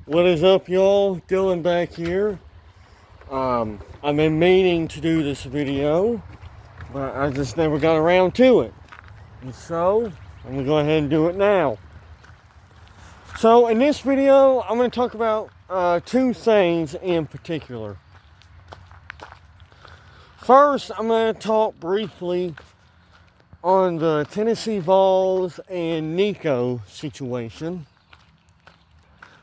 What is up, y'all? Dylan back here. I've been meaning to do this video, but I just never got around to it. And so, I'm going to go ahead and do it now. So, in this video, I'm going to talk about two things in particular. First, I'm going to talk briefly on the Tennessee Vols and Nico situation.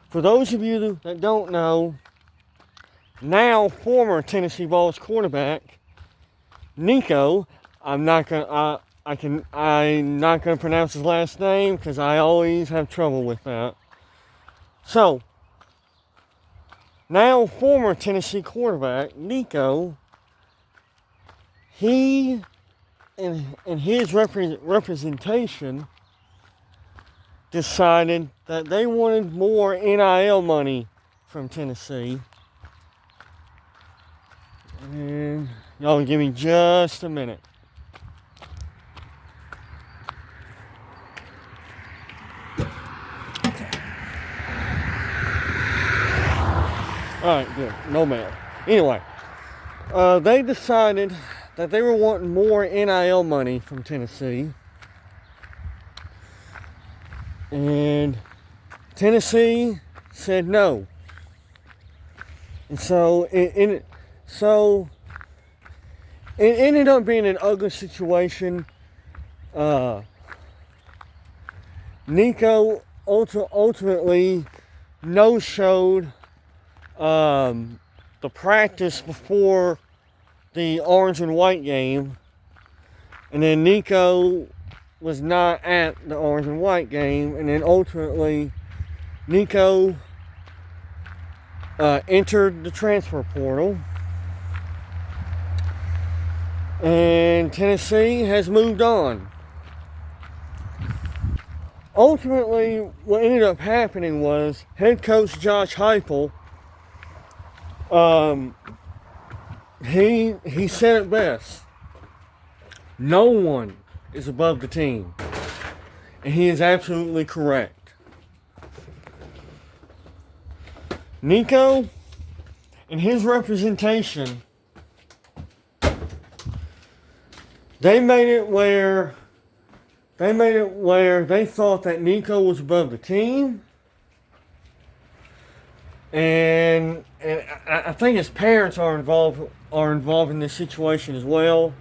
For those of you that don't know, now former Tennessee Vols quarterback Nico, I'm not gonna pronounce his last name because I always have trouble with that. So now former Tennessee quarterback Nico, he and his representation decided that they wanted more NIL money from Tennessee. And y'all give me just a minute. Alright, good. No mail. Anyway, they decided that they were wanting more NIL money from Tennessee. And Tennessee said no. And so it ended up being an ugly situation. Nico ultimately no-showed the practice before the orange and white game. And then Nico was not at the orange and white game, and then ultimately Nico entered the transfer portal, and Tennessee has moved on. Ultimately, what ended up happening was head coach Josh Heupel, he said it best: no one is above the team. And he is absolutely correct. Nico and his representation, they made it where they thought that Nico was above the team. And I think his parents are involved in this situation as well.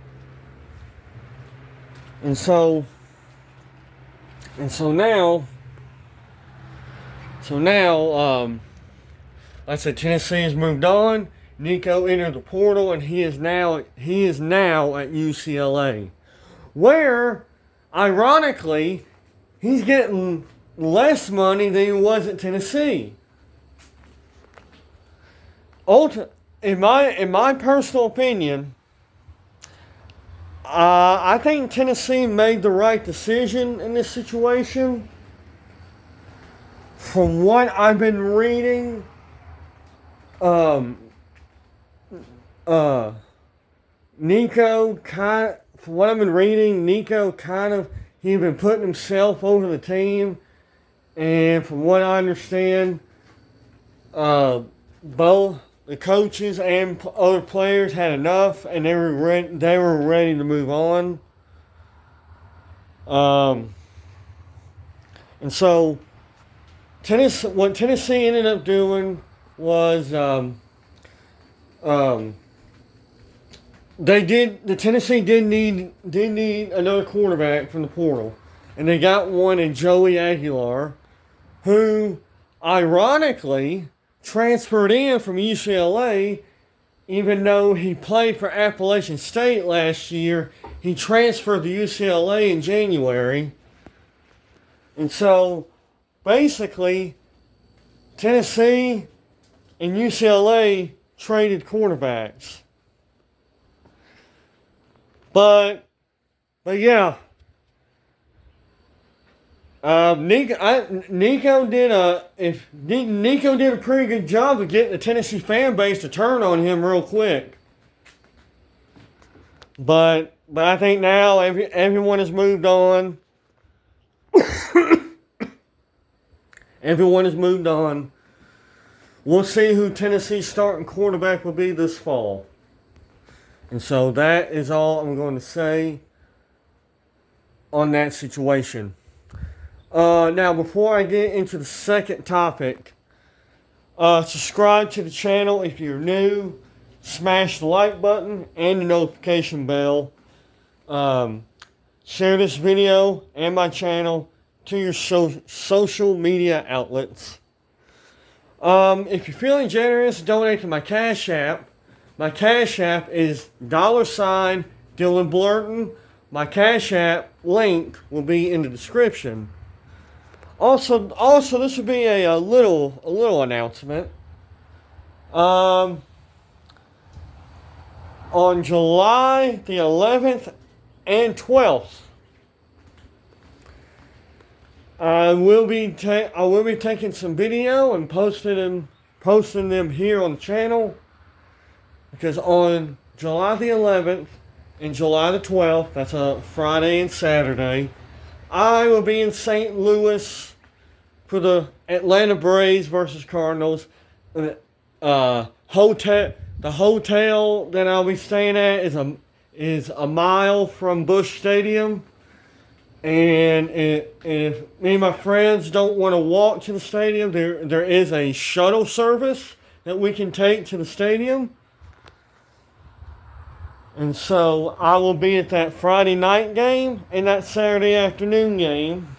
And so now, like I said, Tennessee has moved on. Nico entered the portal, and he is now at UCLA, where, ironically, he's getting less money than he was at Tennessee. In my personal opinion, I think Tennessee made the right decision in this situation. From what I've been reading, Nico he'd been putting himself over the team, and from what I understand, both the coaches and other players had enough, and they were ready to move on. And so what Tennessee ended up doing was Tennessee did need another quarterback from the portal, and they got one in Joey Aguilar, who ironically transferred in from UCLA. Even though he played for Appalachian State last year, he transferred to UCLA in January. And so, basically, Tennessee and UCLA traded quarterbacks. But yeah. Nico did a pretty good job of getting the Tennessee fan base to turn on him real quick. But I think now everyone has moved on. Everyone has moved on. we'll see who Tennessee's starting quarterback will be this fall. And so that is all I'm going to say on that situation. Now, before I get into the second topic, subscribe to the channel if you're new. Smash the like button and the notification bell. Share this video and my channel to your social media outlets. If you're feeling generous, donate to my Cash App. My Cash App is $Dylan Blurton. My Cash App link will be in the description. Also, this will be a little announcement. On July the 11th and 12th, I will be taking some video and posting them here on the channel, because on July the 11th and July the 12th, that's a Friday and Saturday, I will be in St. Louis for the Atlanta Braves versus Cardinals. The hotel that I'll be staying at is a mile from Busch Stadium. And if me and my friends don't want to walk to the stadium, there is a shuttle service that we can take to the stadium. And so I will be at that Friday night game and that Saturday afternoon game.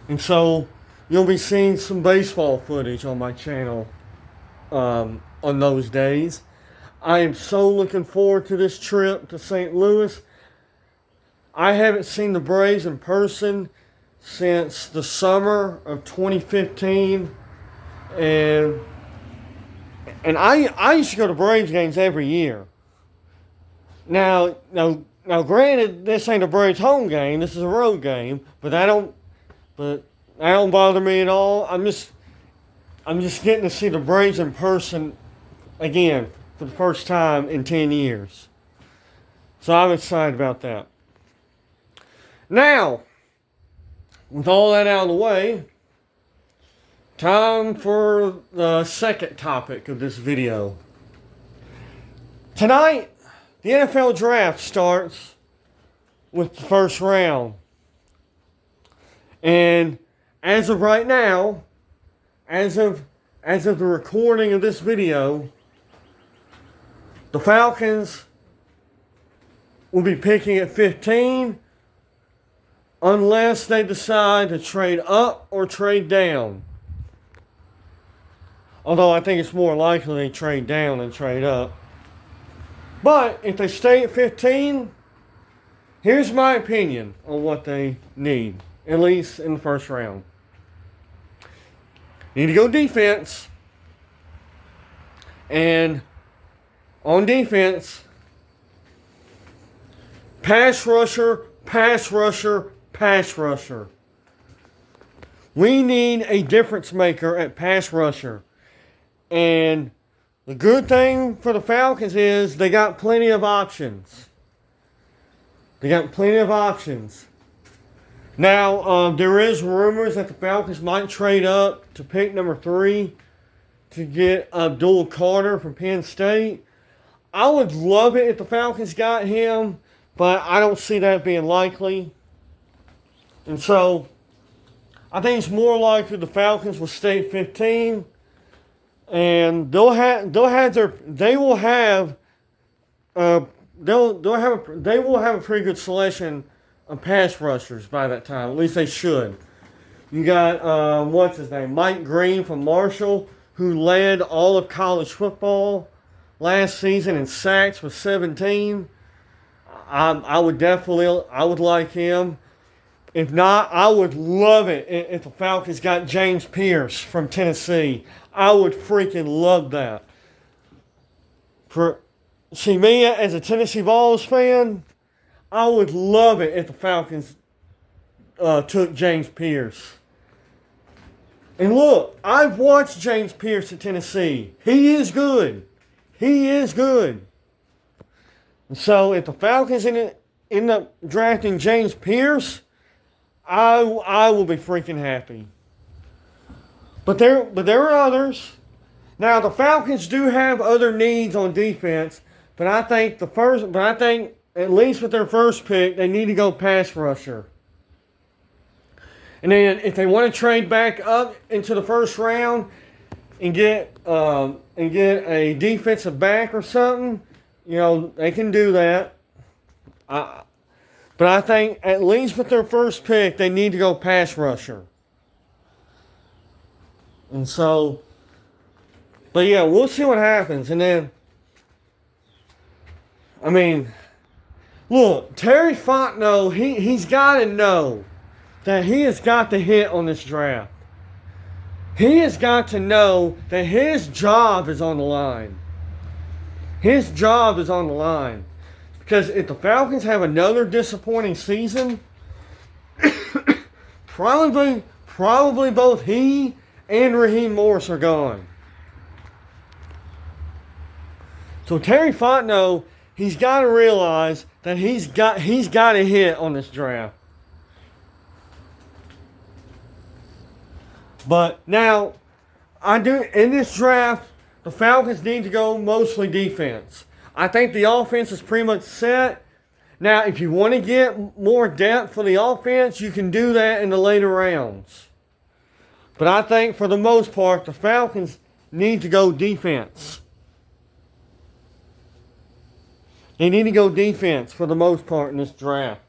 And so you'll be seeing some baseball footage on my channel on those days. I am so looking forward to this trip to St. Louis. I haven't seen the Braves in person since the summer of 2015. And I used to go to Braves games every year. Now, granted, this ain't a Braves home game. This is a road game. But that don't bother me at all. I'm just getting to see the Braves in person again for the first time in 10 years. So I'm excited about that. Now, with all that out of the way, time for the second topic of this video. Tonight, the NFL Draft starts with the first round. And as of right now, as of the recording of this video, the Falcons will be picking at 15 unless they decide to trade up or trade down. Although I think it's more likely they trade down than trade up. But if they stay at 15, here's my opinion on what they need, at least in the first round. Need to go defense. And on defense, pass rusher, pass rusher, pass rusher. We need a difference maker at pass rusher. And the good thing for the Falcons is they got plenty of options. Now, there is rumors that the Falcons might trade up to pick number 3 to get Abdul Carter from Penn State. I would love it if the Falcons got him, but I don't see that being likely. And so, I think it's more likely the Falcons will stay at 15, and they will have a pretty good selection of pass rushers by that time. At least they should. You got what's his name, Mike Green from Marshall, who led all of college football last season in sacks with 17. I would like him. If not, I would love it if the Falcons got James Pierce from Tennessee. I would freaking love that. See, me as a Tennessee Vols fan, I would love it if the Falcons took James Pierce. And look, I've watched James Pierce at Tennessee. He is good. And so if the Falcons end up drafting James Pierce, I will be freaking happy. But there are others. Now the Falcons do have other needs on defense, but I think at least with their first pick, they need to go pass rusher. And then if they want to trade back up into the first round and get a defensive back or something, they can do that. But I think at least with their first pick, they need to go pass rusher. And so, but yeah, we'll see what happens. And then, look, Terry Fontenot, he's got to know that he has got to hit on this draft. He has got to know that his job is on the line. His job is on the line. Because if the Falcons have another disappointing season, probably both he and Raheem Morris are gone. So Terry Fontenot, he's got to realize that he's got to hit on this draft. But now, in this draft, the Falcons need to go mostly defense. I think the offense is pretty much set. Now, if you want to get more depth for the offense, you can do that in the later rounds. But I think for the most part, the Falcons need to go defense. They need to go defense for the most part in this draft.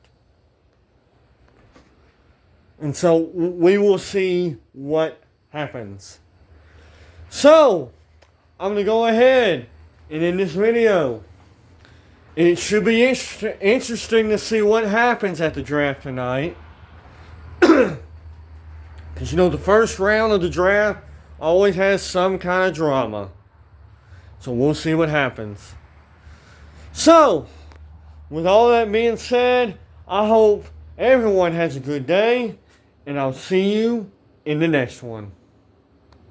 And so we will see what happens. So, I'm going to go ahead and in this video, it should be interesting to see what happens at the draft tonight. Because the first round of the draft always has some kind of drama. So we'll see what happens. So, with all that being said, I hope everyone has a good day. And I'll see you in the next one.